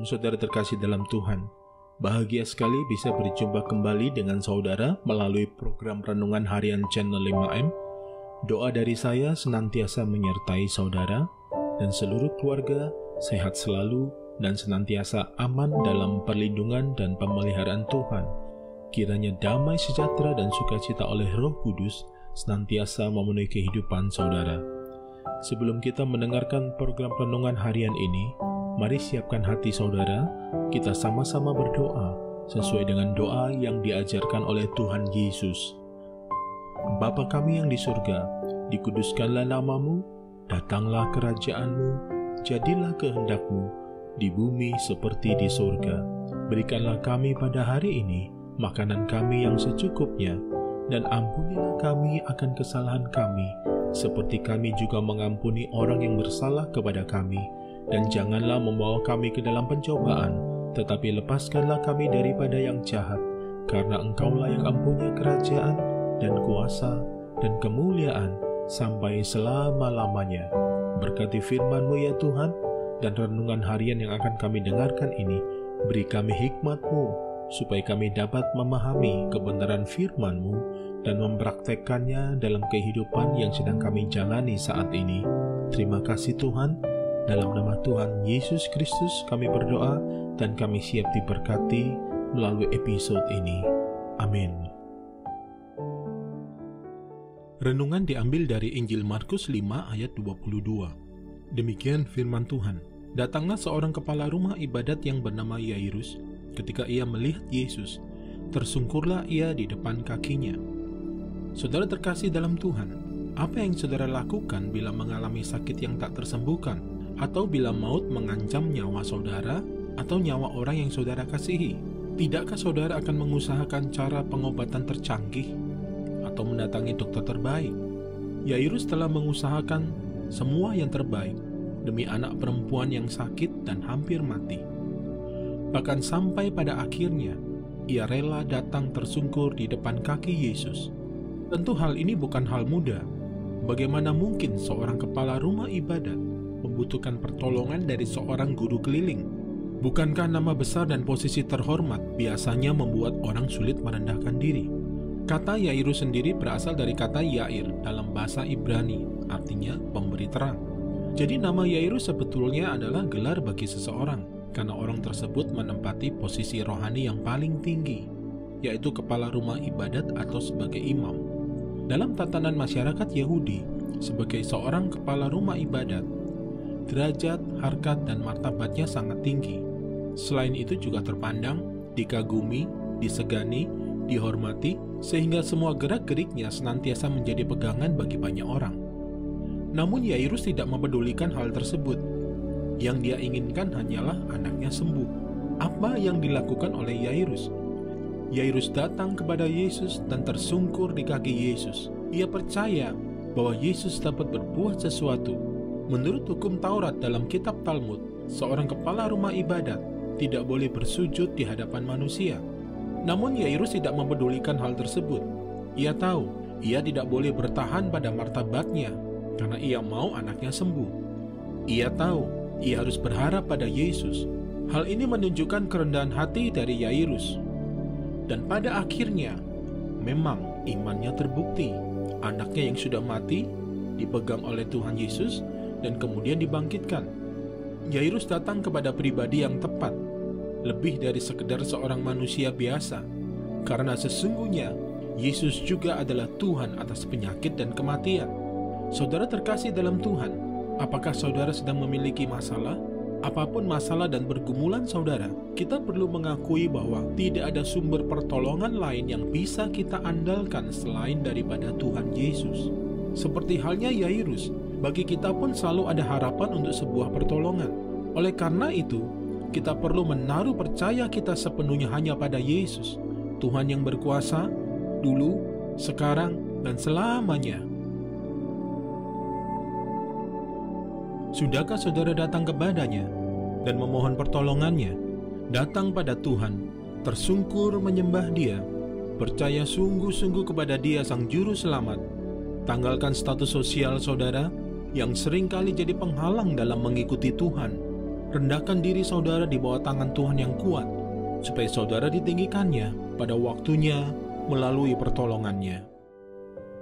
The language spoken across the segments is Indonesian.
Shalom saudara terkasih dalam Tuhan. Bahagia sekali bisa berjumpa kembali dengan saudara melalui program Renungan Harian Channel 5M. Doa dari saya senantiasa menyertai saudara dan seluruh keluarga sehat selalu dan senantiasa aman dalam perlindungan dan pemeliharaan Tuhan. Kiranya damai sejahtera dan sukacita oleh Roh Kudus senantiasa memenuhi kehidupan saudara. Sebelum kita mendengarkan program Renungan Harian ini, mari siapkan hati saudara, kita sama-sama berdoa sesuai dengan doa yang diajarkan oleh Tuhan Yesus. Bapa kami yang di surga, dikuduskanlah namamu, datanglah kerajaan-Mu, jadilah kehendak-Mu, di bumi seperti di surga. Berikanlah kami pada hari ini makanan kami yang secukupnya, dan ampunilah kami akan kesalahan kami, seperti kami juga mengampuni orang yang bersalah kepada kami. Dan janganlah membawa kami ke dalam pencobaan, tetapi lepaskanlah kami daripada yang jahat, karena Engkaulah yang mempunyai kerajaan, dan kuasa, dan kemuliaan, sampai selama-lamanya. Berkati firman-Mu ya Tuhan, dan renungan harian yang akan kami dengarkan ini, beri kami hikmat-Mu, supaya kami dapat memahami kebenaran firman-Mu, dan mempraktekkannya dalam kehidupan yang sedang kami jalani saat ini. Terima kasih Tuhan. Dalam nama Tuhan Yesus Kristus kami berdoa dan kami siap diberkati melalui episode ini. Amin. Renungan diambil dari Injil Markus 5 ayat 22. Demikian firman Tuhan. Datanglah seorang kepala rumah ibadat yang bernama Yairus. Ketika ia melihat Yesus, tersungkurlah ia di depan kakinya. Saudara terkasih dalam Tuhan, apa yang saudara lakukan bila mengalami sakit yang tak tersembuhkan? Atau bila maut mengancam nyawa saudara atau nyawa orang yang saudara kasihi? Tidakkah saudara akan mengusahakan cara pengobatan tercanggih atau mendatangi dokter terbaik? Yairus telah mengusahakan semua yang terbaik demi anak perempuan yang sakit dan hampir mati. Bahkan sampai pada akhirnya ia rela datang tersungkur di depan kaki Yesus. Tentu hal ini bukan hal mudah. Bagaimana mungkin seorang kepala rumah ibadat membutuhkan pertolongan dari seorang guru keliling? Bukankah nama besar dan posisi terhormat biasanya membuat orang sulit merendahkan diri? Kata Yairus sendiri berasal dari kata Yair dalam bahasa Ibrani, artinya pemberi terang. Jadi nama Yairus sebetulnya adalah gelar bagi seseorang, karena orang tersebut menempati posisi rohani yang paling tinggi, yaitu kepala rumah ibadat atau sebagai imam. Dalam tatanan masyarakat Yahudi, sebagai seorang kepala rumah ibadat, derajat, harkat, dan martabatnya sangat tinggi. Selain itu juga terpandang, dikagumi, disegani, dihormati, sehingga semua gerak-geriknya senantiasa menjadi pegangan bagi banyak orang. Namun Yairus tidak mempedulikan hal tersebut. Yang dia inginkan hanyalah anaknya sembuh. Apa yang dilakukan oleh Yairus? Yairus datang kepada Yesus dan tersungkur di kaki Yesus. Ia percaya bahwa Yesus dapat berbuat sesuatu. Menurut hukum Taurat dalam kitab Talmud, seorang kepala rumah ibadat tidak boleh bersujud di hadapan manusia. Namun Yairus tidak mempedulikan hal tersebut. Ia tahu, ia tidak boleh bertahan pada martabatnya, karena ia mau anaknya sembuh. Ia tahu, ia harus berharap pada Yesus. Hal ini menunjukkan kerendahan hati dari Yairus. Dan pada akhirnya, memang imannya terbukti. Anaknya yang sudah mati, dipegang oleh Tuhan Yesus, dan kemudian dibangkitkan. Yairus datang kepada pribadi yang tepat, lebih dari sekedar seorang manusia biasa, karena sesungguhnya Yesus juga adalah Tuhan atas penyakit dan kematian. Saudara terkasih dalam Tuhan, apakah saudara sedang memiliki masalah? Apapun masalah dan pergumulan saudara, kita perlu mengakui bahwa tidak ada sumber pertolongan lain yang bisa kita andalkan selain daripada Tuhan Yesus. Seperti halnya Yairus, bagi kita pun selalu ada harapan untuk sebuah pertolongan. Oleh karena itu, kita perlu menaruh percaya kita sepenuhnya hanya pada Yesus, Tuhan yang berkuasa, dulu, sekarang, dan selamanya. Sudahkah saudara datang kepadanya dan memohon pertolongannya? Datang pada Tuhan, tersungkur menyembah Dia, percaya sungguh-sungguh kepada Dia Sang Juru Selamat. Tanggalkan status sosial saudara yang seringkali jadi penghalang dalam mengikuti Tuhan. rendahkan diri saudara di bawah tangan Tuhan yang kuat, supaya saudara ditinggikannya pada waktunya melalui pertolongannya.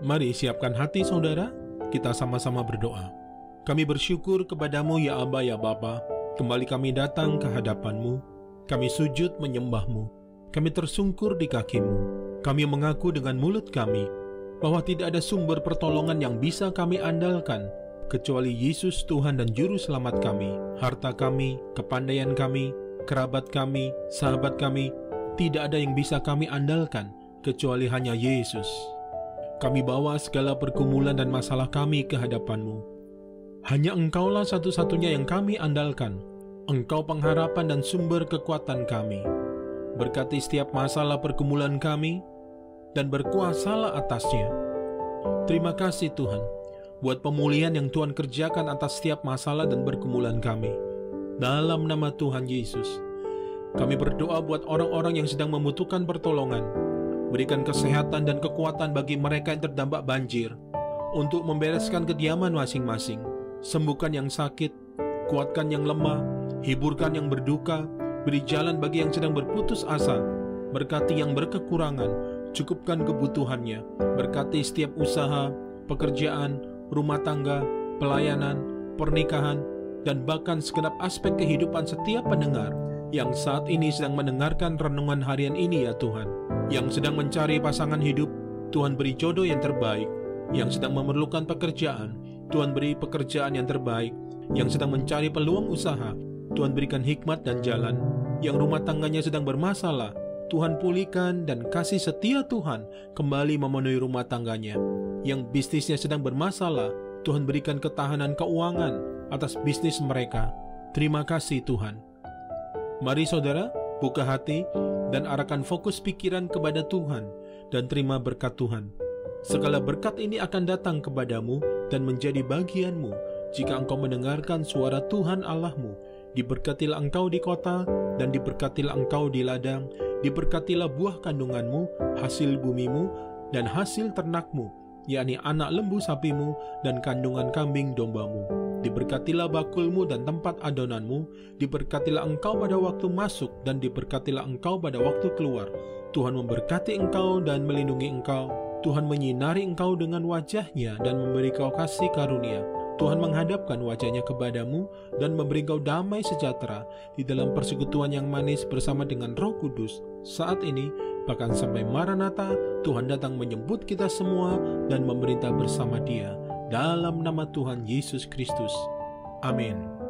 Mari siapkan hati saudara, kita sama-sama berdoa. Kami bersyukur kepadamu ya Aba ya Bapa, kembali kami datang ke hadapanmu, kami sujud menyembahmu, kami tersungkur di kakimu, kami mengaku dengan mulut kami, bahwa tidak ada sumber pertolongan yang bisa kami andalkan, kecuali Yesus Tuhan dan Juru Selamat kami. Harta kami, kepandaian kami, kerabat kami, sahabat kami, tidak ada yang bisa kami andalkan, kecuali hanya Yesus. Kami bawa segala pergumulan dan masalah kami ke hadapan-Mu. Hanya Engkaulah satu-satunya yang kami andalkan. Engkau pengharapan dan sumber kekuatan kami. Berkati setiap masalah pergumulan kami, dan berkuasalah atasnya. Terima kasih Tuhan, buat pemulihan yang Tuhan kerjakan atas setiap masalah dan pergumulan kami. Dalam nama Tuhan Yesus, kami berdoa buat orang-orang yang sedang membutuhkan pertolongan. Berikan kesehatan dan kekuatan bagi mereka yang terdampak banjir, untuk membereskan kediaman masing-masing. Sembuhkan yang sakit, kuatkan yang lemah, hiburkan yang berduka, beri jalan bagi yang sedang berputus asa, berkati yang berkekurangan, cukupkan kebutuhannya, berkati setiap usaha, pekerjaan, rumah tangga, pelayanan, pernikahan, dan bahkan segenap aspek kehidupan setiap pendengar yang saat ini sedang mendengarkan renungan harian ini ya Tuhan. Yang sedang mencari pasangan hidup, Tuhan beri jodoh yang terbaik. Yang sedang memerlukan pekerjaan, Tuhan beri pekerjaan yang terbaik. Yang sedang mencari peluang usaha, Tuhan berikan hikmat dan jalan. Yang rumah tangganya sedang bermasalah, Tuhan pulihkan dan kasih setia Tuhan kembali memenuhi rumah tangganya. Yang bisnisnya sedang bermasalah, Tuhan berikan ketahanan keuangan atas bisnis mereka. Terima kasih Tuhan. Mari saudara, buka hati dan arahkan fokus pikiran kepada Tuhan dan terima berkat Tuhan. Segala berkat ini akan datang kepadamu dan menjadi bagianmu jika engkau mendengarkan suara Tuhan Allahmu. Diberkatilah engkau di kota dan diberkatilah engkau di ladang. Diberkatilah buah kandunganmu, hasil bumimu, dan hasil ternakmu, yakni anak lembu sapimu dan kandungan kambing dombamu. Diberkatilah bakulmu dan tempat adonanmu. Diberkatilah engkau pada waktu masuk dan diberkatilah engkau pada waktu keluar. Tuhan memberkati engkau dan melindungi engkau. Tuhan menyinari engkau dengan wajahnya dan memberi kau kasih karunia. Tuhan menghadapkan wajahnya kepadamu dan memberi kau damai sejahtera di dalam persekutuan yang manis bersama dengan Roh Kudus. Saat ini, bahkan sampai Maranatha, Tuhan datang menyebut kita semua dan memerintah bersama Dia. Dalam nama Tuhan Yesus Kristus. Amin.